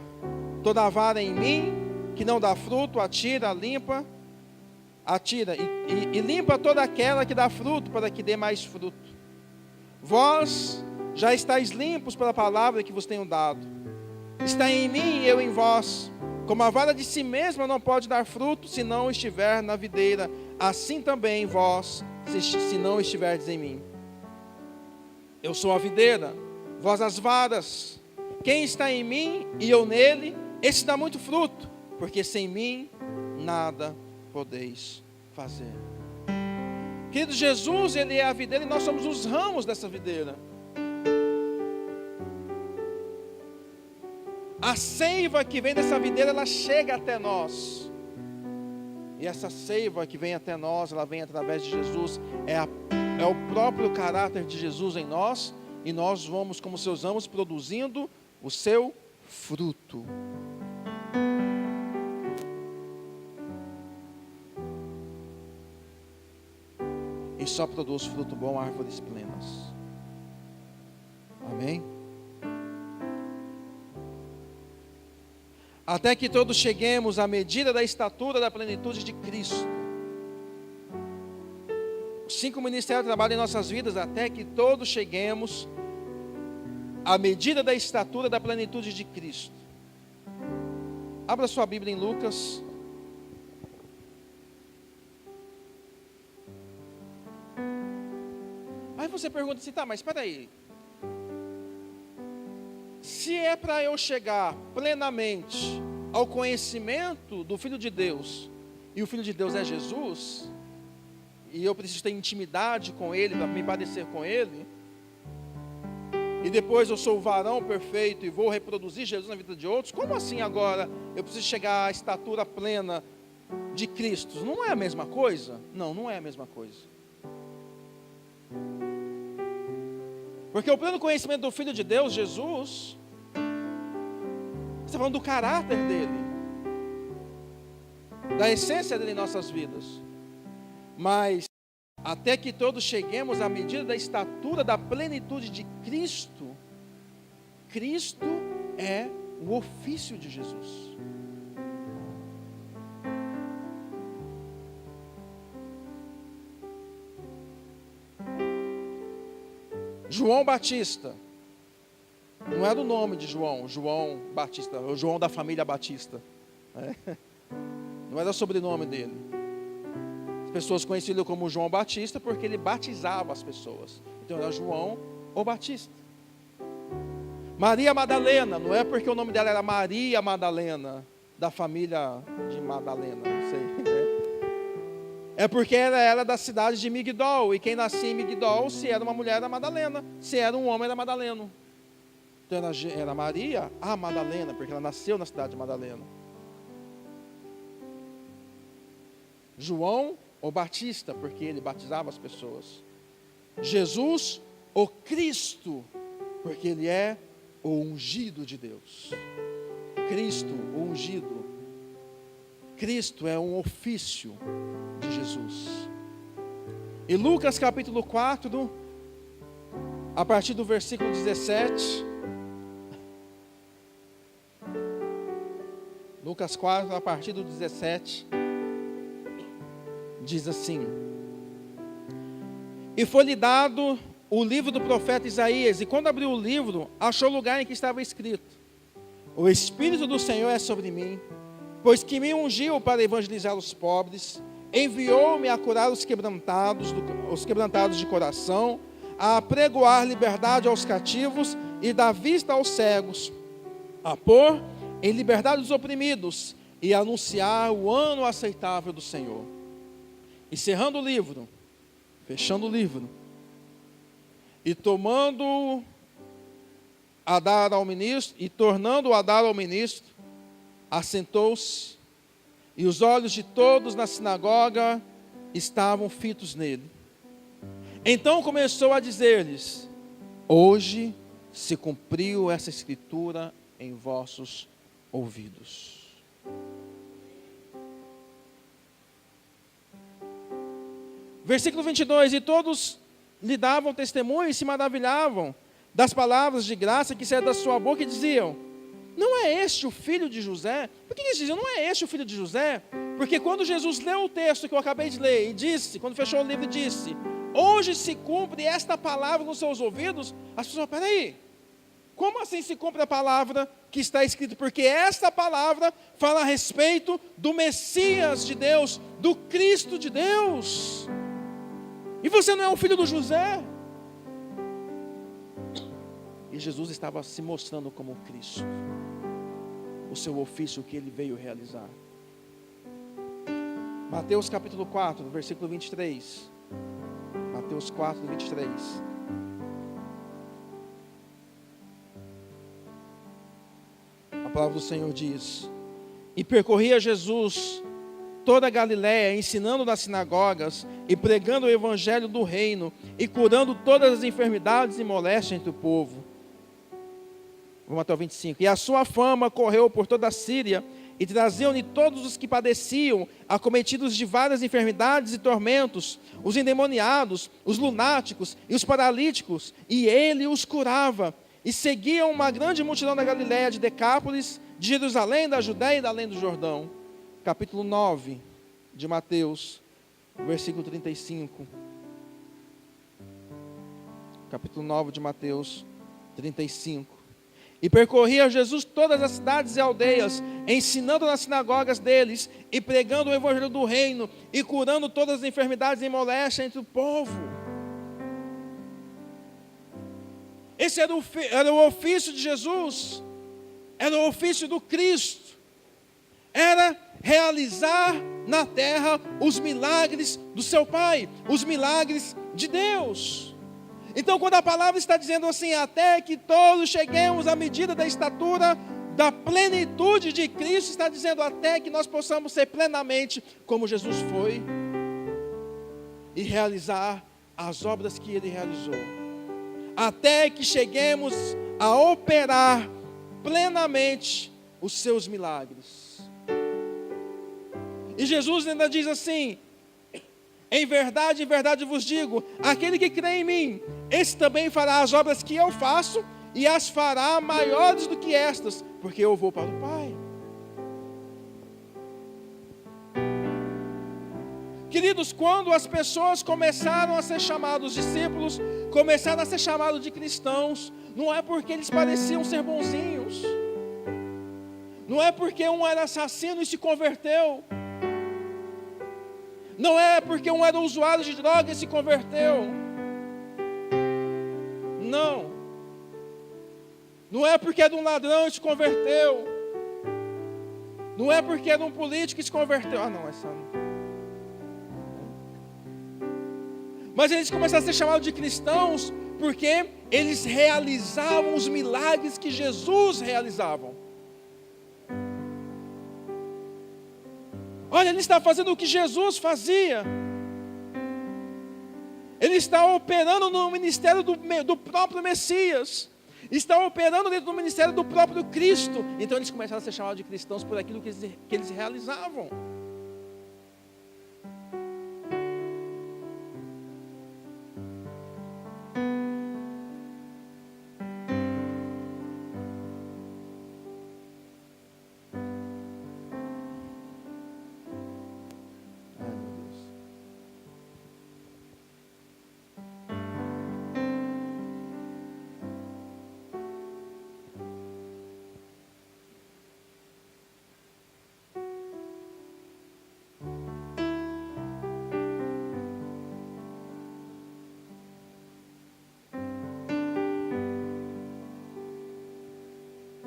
Toda vara em mim que não dá fruto, atira e limpa toda aquela que dá fruto, para que dê mais fruto. Vós já estáis limpos pela palavra que vos tenho dado. Está em mim e eu em vós. Como a vara de si mesma não pode dar fruto se não estiver na videira, assim também vós, se não estiverdes em mim. Eu sou a videira, vós as varas. Quem está em mim e eu nele, esse dá muito fruto, porque sem mim nada podeis fazer. Querido, Jesus, Ele é a videira e nós somos os ramos dessa videira. A seiva que vem dessa videira, ela chega até nós. E essa seiva que vem até nós, ela vem através de Jesus. É o próprio caráter de Jesus em nós. E nós vamos, como seus ramos, produzindo o seu fruto. E só produz fruto bom árvores plenas. Amém? Até que todos cheguemos à medida da estatura da plenitude de Cristo. Os 5 ministérios trabalham em nossas vidas até que todos cheguemos à medida da estatura da plenitude de Cristo. Abra sua Bíblia em Lucas. Aí você pergunta assim, tá, mas espera aí. Se é para eu chegar plenamente ao conhecimento do Filho de Deus, e o Filho de Deus é Jesus, e eu preciso ter intimidade com Ele, para me parecer com Ele, e depois eu sou o varão perfeito e vou reproduzir Jesus na vida de outros, como assim agora eu preciso chegar à estatura plena de Cristo? Não é a mesma coisa? Não, não é a mesma coisa. Porque o pleno conhecimento do Filho de Deus, Jesus, você está falando do caráter dele, da essência dele em nossas vidas. Mas, até que todos cheguemos à medida da estatura da plenitude de Cristo, Cristo é o ofício de Jesus. João Batista, não era o nome de João Batista, o João da família Batista, não era o sobrenome dele. As pessoas conheciam ele como João Batista porque ele batizava as pessoas, então era João o Batista. Maria Madalena, não é porque o nome dela era Maria Madalena, da família de Madalena, não sei, é porque ela era da cidade de Migdol, e quem nascia em Migdol, se era uma mulher era Madalena, se era um homem era Madaleno. Então era Maria a Madalena, porque ela nasceu na cidade de Madalena. João o Batista, porque ele batizava as pessoas. Jesus o Cristo, porque ele é o ungido de Deus. Cristo, o ungido. Cristo é um ofício de Jesus. E Lucas capítulo 4, a partir do versículo 17. Lucas 4, a partir do 17. Diz assim: E foi-lhe dado o livro do profeta Isaías, e quando abriu o livro, achou o lugar em que estava escrito: O Espírito do Senhor é sobre mim, pois que me ungiu para evangelizar os pobres, enviou-me a curar os quebrantados de coração, a apregoar liberdade aos cativos e dar vista aos cegos, a pôr em liberdade os oprimidos e anunciar o ano aceitável do Senhor. E cerrando o livro, fechando o livro, e tornando a dar ao ministro, assentou-se, e os olhos de todos na sinagoga estavam fitos nele. Então começou a dizer-lhes: hoje se cumpriu essa escritura em vossos ouvidos. Versículo 22, e todos lhe davam testemunho e se maravilhavam das palavras de graça que saíam da sua boca e diziam: não é este o filho de José? Por que eles diziam, não é este o filho de José? Porque quando Jesus leu o texto que eu acabei de ler e disse, quando fechou o livro, disse: hoje se cumpre esta palavra nos seus ouvidos, as pessoas, peraí, como assim se cumpre a palavra que está escrita? Porque esta palavra fala a respeito do Messias de Deus, do Cristo de Deus. E você não é o filho do José? E Jesus estava se mostrando como Cristo, o seu ofício que ele veio realizar. Mateus capítulo 4, versículo 23. Mateus 4, 23. A palavra do Senhor diz: e percorria Jesus toda a Galiléia, ensinando nas sinagogas e pregando o evangelho do reino e curando todas as enfermidades e moléstias entre o povo. Vamos até o 25. E a sua fama correu por toda a Síria, e traziam-lhe todos os que padeciam, acometidos de várias enfermidades e tormentos, os endemoniados, os lunáticos e os paralíticos, e ele os curava. E seguiam uma grande multidão da Galiléia, de Decápolis, de Jerusalém, da Judéia e da além do Jordão. Capítulo 9 de Mateus, versículo 35. Capítulo 9 de Mateus, 35. E percorria Jesus todas as cidades e aldeias, ensinando nas sinagogas deles, e pregando o evangelho do reino, e curando todas as enfermidades e moléstias entre o povo. Esse era o ofício de Jesus, era o ofício do Cristo, era realizar na terra os milagres do seu Pai, os milagres de Deus. Então, quando a palavra está dizendo assim, até que todos cheguemos à medida da estatura da plenitude de Cristo, está dizendo até que nós possamos ser plenamente como Jesus foi e realizar as obras que Ele realizou. Até que cheguemos a operar plenamente os seus milagres. E Jesus ainda diz assim: em verdade vos digo, aquele que crê em mim, esse também fará as obras que eu faço, e as fará maiores do que estas, porque eu vou para o Pai. Queridos, quando as pessoas começaram a ser chamados discípulos, começaram a ser chamados de cristãos, não é porque eles pareciam ser bonzinhos, não é porque um era assassino e se converteu, não é porque um era usuário de droga e se converteu. Não é porque era um ladrão e se converteu. Não é porque era um político e se converteu. Mas eles começaram a ser chamados de cristãos porque eles realizavam os milagres que Jesus realizava. Olha, ele está fazendo o que Jesus fazia. Ele está operando no ministério do próprio Messias. Está operando dentro do ministério do próprio Cristo. Então eles começaram a ser chamados de cristãos por aquilo que eles realizavam.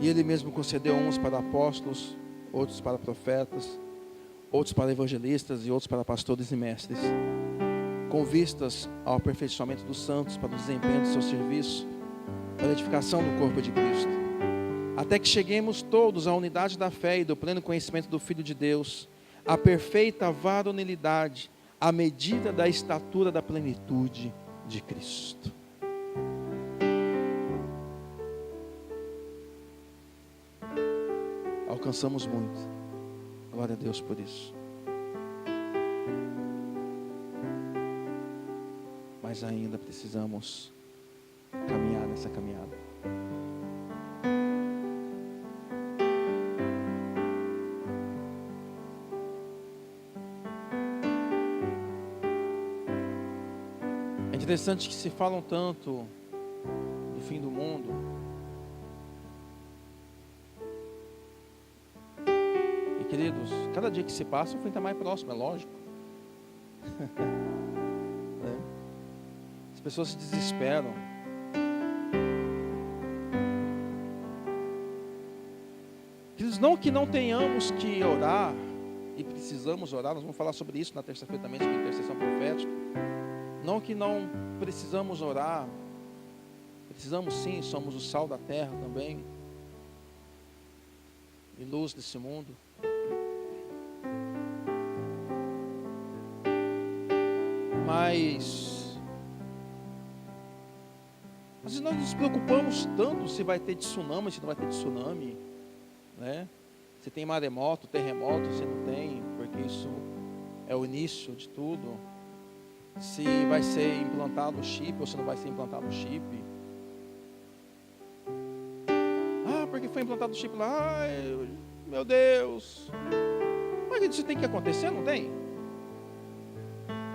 E Ele mesmo concedeu uns para apóstolos, outros para profetas, outros para evangelistas e outros para pastores e mestres, com vistas ao aperfeiçoamento dos santos, para o desempenho do seu serviço, para a edificação do corpo de Cristo, até que cheguemos todos à unidade da fé e do pleno conhecimento do Filho de Deus, a perfeita varonilidade, à medida da estatura da plenitude de Cristo. Alcançamos muito. Glória a Deus por isso. Mas ainda precisamos caminhar nessa caminhada. É interessante que se falam tanto do fim do mundo. E queridos, cada dia que se passa, o fim está mais próximo, é lógico. As pessoas se desesperam. Queridos, não que não tenhamos que orar, e precisamos orar, nós vamos falar sobre isso na terça-feira também, sobre intercessão profética. Não que não precisamos orar, precisamos sim, somos o sal da terra também, e luz desse mundo. Mas às vezes nós nos preocupamos tanto se vai ter tsunami, se não vai ter tsunami, né? Se tem maremoto, terremoto, se não tem, porque isso é o início de tudo. Se vai ser implantado o chip ou se não vai ser implantado o chip. Ah, porque foi implantado o chip lá, ai, meu Deus. Mas isso tem que acontecer, não tem?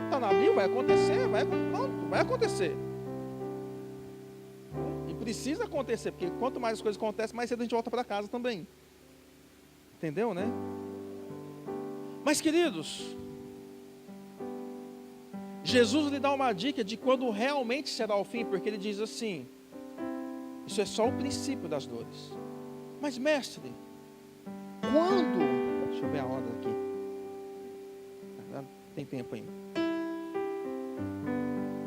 Está na Bíblia, vai acontecer, vai acontecer. Precisa acontecer, porque quanto mais as coisas acontecem, mais cedo a gente volta para casa também. Entendeu, né? Mas, queridos, Jesus lhe dá uma dica de quando realmente será o fim, porque ele diz assim: isso é só o princípio das dores. Mas, mestre, quando? Deixa eu ver a hora aqui. Tem tempo ainda.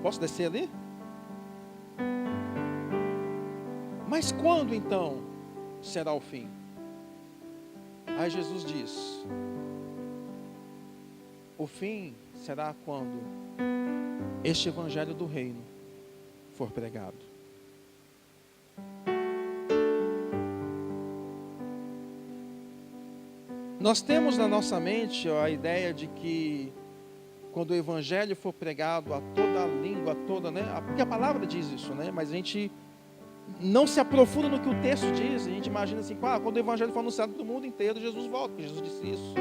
Posso descer ali? Mas quando então será o fim? Aí Jesus diz: o fim será quando este evangelho do reino for pregado. Nós temos na nossa mente a ideia de que quando o evangelho for pregado a toda a língua, né? Porque a palavra diz isso, né? Mas a gente não se aprofunda no que o texto diz. A gente imagina assim, quando o evangelho for anunciado no mundo inteiro, Jesus volta, porque Jesus disse isso.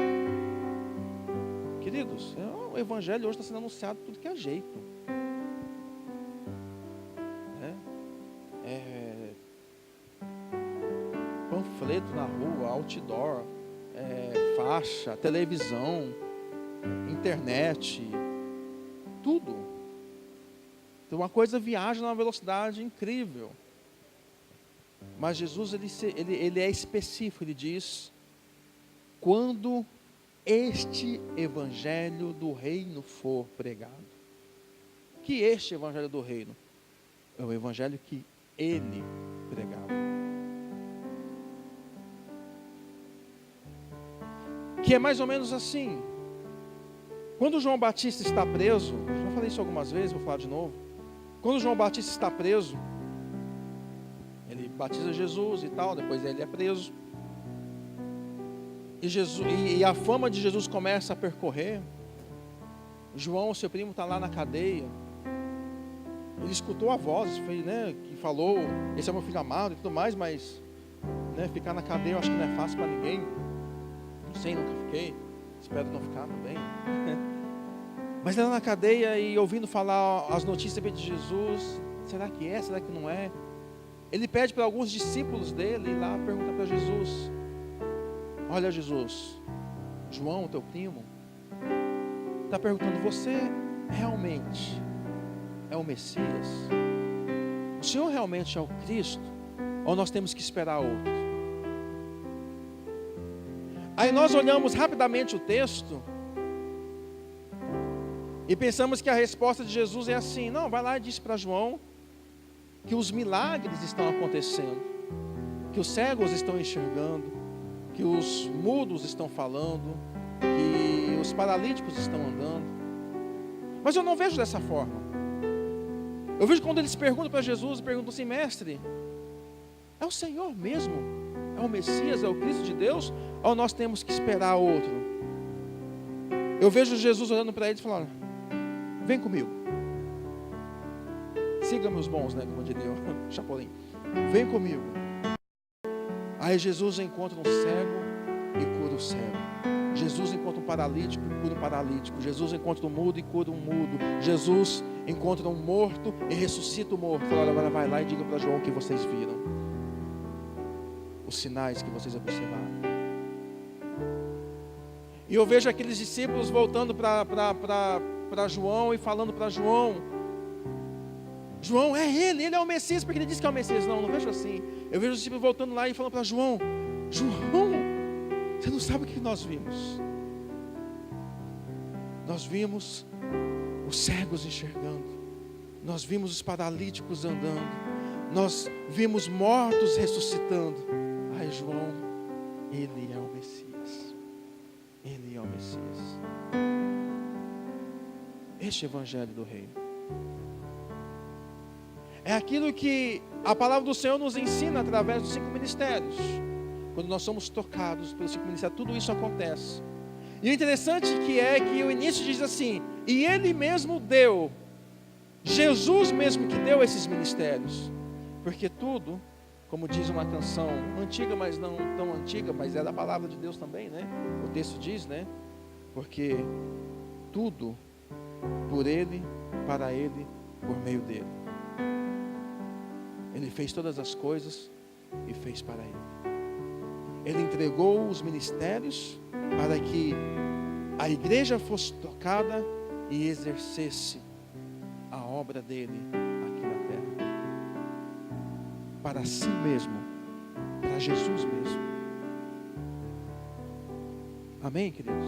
Queridos, o evangelho hoje está sendo anunciado de tudo que é jeito. Panfleto na rua, outdoor, faixa, televisão, internet, tudo. Então uma coisa viaja numa velocidade incrível. Mas Jesus ele é específico, ele diz: quando este evangelho do reino for pregado. Que este evangelho do reino é o evangelho que ele pregava. Que é mais ou menos assim. Quando João Batista está preso, eu já falei isso algumas vezes, vou falar de novo. Quando João Batista está preso, ele batiza Jesus e tal, depois ele é preso. E a fama de Jesus começa a percorrer. João, seu primo, está lá na cadeia. Ele escutou a voz, que falou: esse é meu filho amado e tudo mais, mas ficar na cadeia eu acho que não é fácil para ninguém. Não sei, nunca fiquei. Espero não ficar também. Mas ele lá na cadeia e ouvindo falar as notícias de Jesus. Será que é? Será que não é? Ele pede para alguns discípulos dele ir lá perguntar para Jesus: olha, Jesus, João, teu primo, está perguntando: você realmente é o Messias? O Senhor realmente é o Cristo? Ou nós temos que esperar outro? Aí nós olhamos rapidamente o texto e pensamos que a resposta de Jesus é assim: não, vai lá e diz para João que os milagres estão acontecendo, que os cegos estão enxergando, que os mudos estão falando, que os paralíticos estão andando. Mas eu não vejo dessa forma. Eu vejo quando eles perguntam para Jesus, perguntam assim: mestre, é o Senhor mesmo? É o Messias, é o Cristo de Deus? Ou nós temos que esperar outro? Eu vejo Jesus olhando para eles e falando: vem comigo. Siga meus bons, né? Como diria o Chapolin. Vem comigo. Aí Jesus encontra um cego e cura o cego. Jesus encontra um paralítico e cura um paralítico. Jesus encontra um mudo e cura um mudo. Jesus encontra um morto e ressuscita o morto. Fala: agora vai lá e diga para João o que vocês viram, os sinais que vocês observaram. E eu vejo aqueles discípulos voltando para João e falando para João: João, ele é o Messias, porque ele disse que é o Messias. Não vejo assim. Eu vejo os discípulos voltando lá e falando para João: João, você não sabe o que nós vimos. Nós vimos os cegos enxergando, nós vimos os paralíticos andando, nós vimos mortos ressuscitando. Ai, João, ele é o Messias. Ele é o Messias. Este é o Evangelho do Reino. É aquilo que a palavra do Senhor nos ensina através dos 5 ministérios. Quando nós somos tocados pelos 5 ministérios, tudo isso acontece. E o interessante é que o início diz assim: e Ele mesmo deu, Jesus mesmo que deu esses ministérios. Porque tudo, como diz uma canção antiga, mas não tão antiga, mas é da palavra de Deus também, né? O texto diz, né? Porque tudo por Ele, para Ele, por meio dEle. Ele fez todas as coisas e fez para Ele. Ele entregou os ministérios para que a igreja fosse tocada e exercesse a obra dele aqui na terra. Para si mesmo, para Jesus mesmo. Amém, queridos?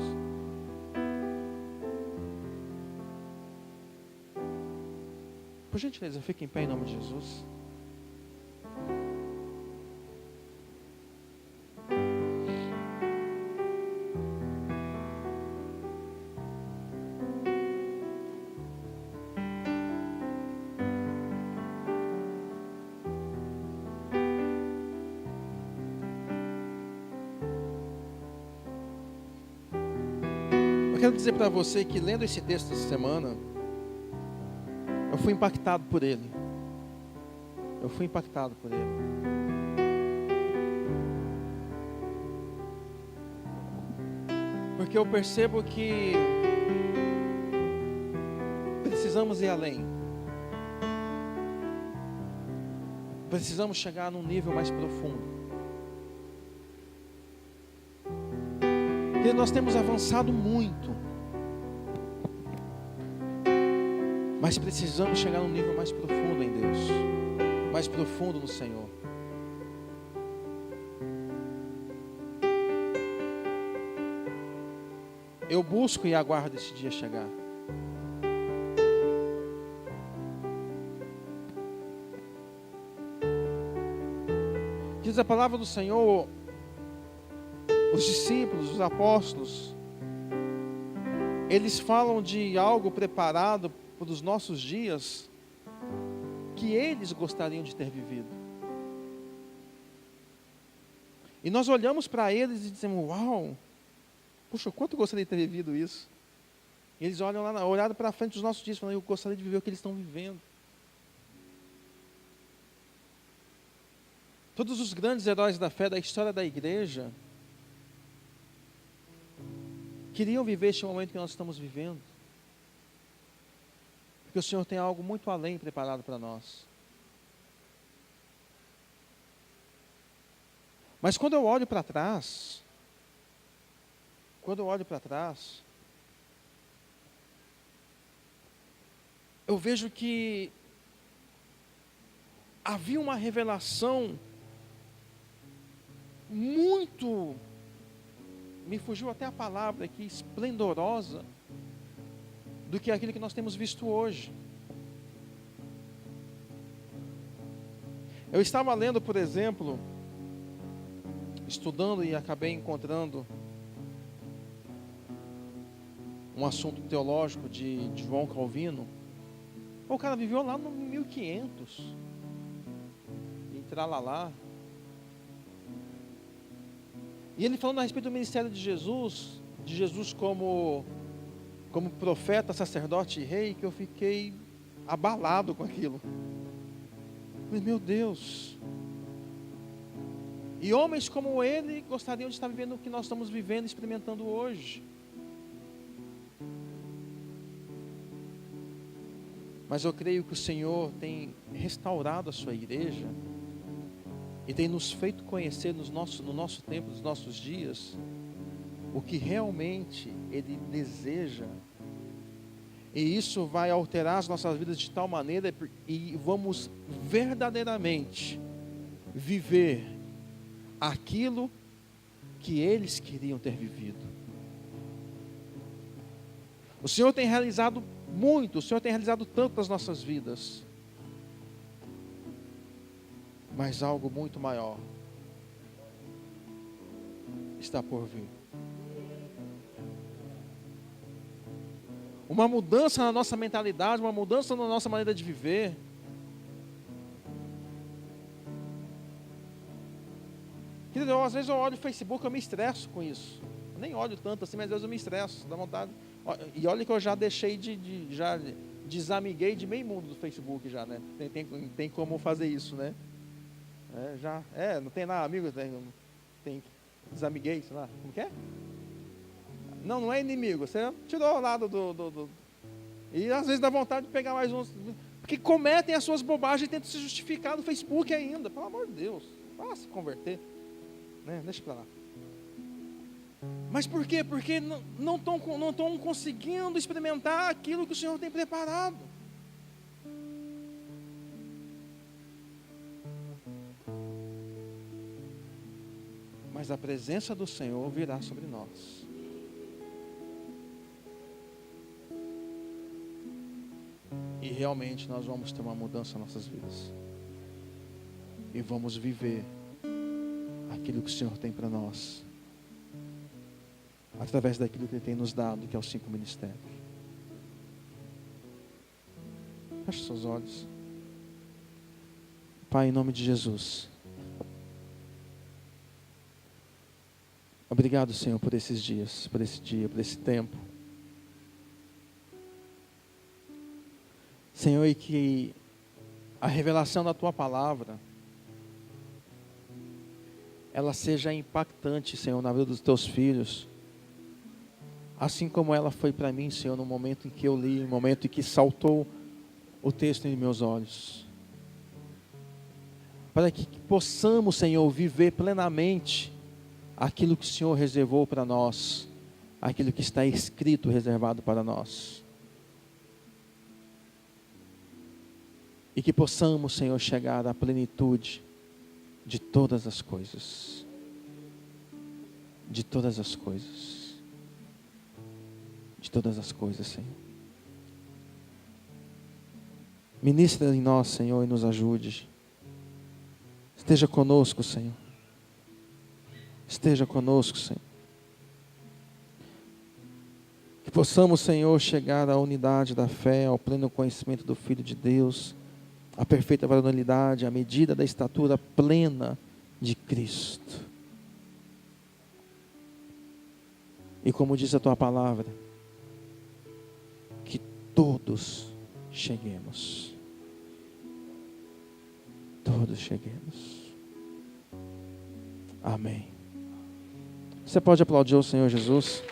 Por gentileza, fique em pé em nome de Jesus. Eu quero dizer para você que, lendo esse texto essa semana, eu fui impactado por ele. Eu fui impactado por ele. Porque eu percebo que precisamos ir além. Precisamos chegar num nível mais profundo. Porque nós temos avançado muito, mas precisamos chegar num nível mais profundo em Deus, mais profundo no Senhor. Eu busco e aguardo esse dia chegar. Diz a palavra do Senhor: os discípulos, os apóstolos, eles falam de algo preparado para os nossos dias, que eles gostariam de ter vivido. E nós olhamos para eles e dizemos: uau, puxa, quanto eu gostaria de ter vivido isso. E eles olharam para frente dos nossos dias, falando: eu gostaria de viver o que eles estão vivendo. Todos os grandes heróis da fé da história da igreja queriam viver este momento que nós estamos vivendo. Porque o Senhor tem algo muito além preparado para nós. Mas quando eu olho para trás, eu vejo que havia uma revelação muito, me fugiu até a palavra aqui, esplendorosa, do que aquilo que nós temos visto hoje. Eu estava lendo, por exemplo, estudando e acabei encontrando um assunto teológico de João Calvino. O cara viveu lá no 1500. E tralalá. E ele falando a respeito do ministério de Jesus como profeta, sacerdote e rei, que eu fiquei abalado com aquilo. Falei, meu Deus. E homens como ele gostariam de estar vivendo o que nós estamos vivendo, experimentando hoje. Mas eu creio que o Senhor tem restaurado a sua igreja e tem nos feito conhecer no nosso tempo, nos nossos dias, o que realmente Ele deseja. E isso vai alterar as nossas vidas de tal maneira e vamos verdadeiramente viver aquilo que eles queriam ter vivido. O Senhor tem realizado muito, o Senhor tem realizado tanto nas nossas vidas. Mas algo muito maior está por vir. Uma mudança na nossa mentalidade, uma mudança na nossa maneira de viver. Querido, às vezes eu olho o Facebook, eu me estresso com isso. Eu nem olho tanto assim, mas às vezes eu me estresso, dá vontade. E olha que eu já deixei já desamiguei de meio mundo do Facebook já, né? Tem como fazer isso, né? Não tem nada, amigo, tem desamiguei, sei lá, como que é? Não é inimigo, você tirou o lado do... E às vezes dá vontade de pegar mais uns, porque cometem as suas bobagens e tentam se justificar no Facebook ainda, pelo amor de Deus, vá se converter, né? Deixa pra lá. Mas por quê? Porque não estão conseguindo experimentar aquilo que o Senhor tem preparado. Mas a presença do Senhor virá sobre nós. E realmente nós vamos ter uma mudança nas nossas vidas. E vamos viver aquilo que o Senhor tem para nós. Através daquilo que Ele tem nos dado, que é os 5 ministérios. Feche seus olhos. Pai, em nome de Jesus. Obrigado, Senhor, por esses dias, por esse dia, por esse tempo. Senhor, e que a revelação da Tua palavra, ela seja impactante, Senhor, na vida dos Teus filhos. Assim como ela foi para mim, Senhor, no momento em que eu li, no momento em que saltou o texto em meus olhos. Para que possamos, Senhor, viver plenamente aquilo que o Senhor reservou para nós, aquilo que está escrito reservado para nós. E que possamos, Senhor, chegar à plenitude de todas as coisas. De todas as coisas. De todas as coisas, Senhor. Ministra em nós, Senhor, e nos ajude. Esteja conosco, Senhor. Esteja conosco, Senhor. Que possamos, Senhor, chegar à unidade da fé, ao pleno conhecimento do Filho de Deus, à perfeita varonilidade, à medida da estatura plena de Cristo. E como diz a Tua palavra, que todos cheguemos. Todos cheguemos. Amém. Você pode aplaudir o Senhor Jesus?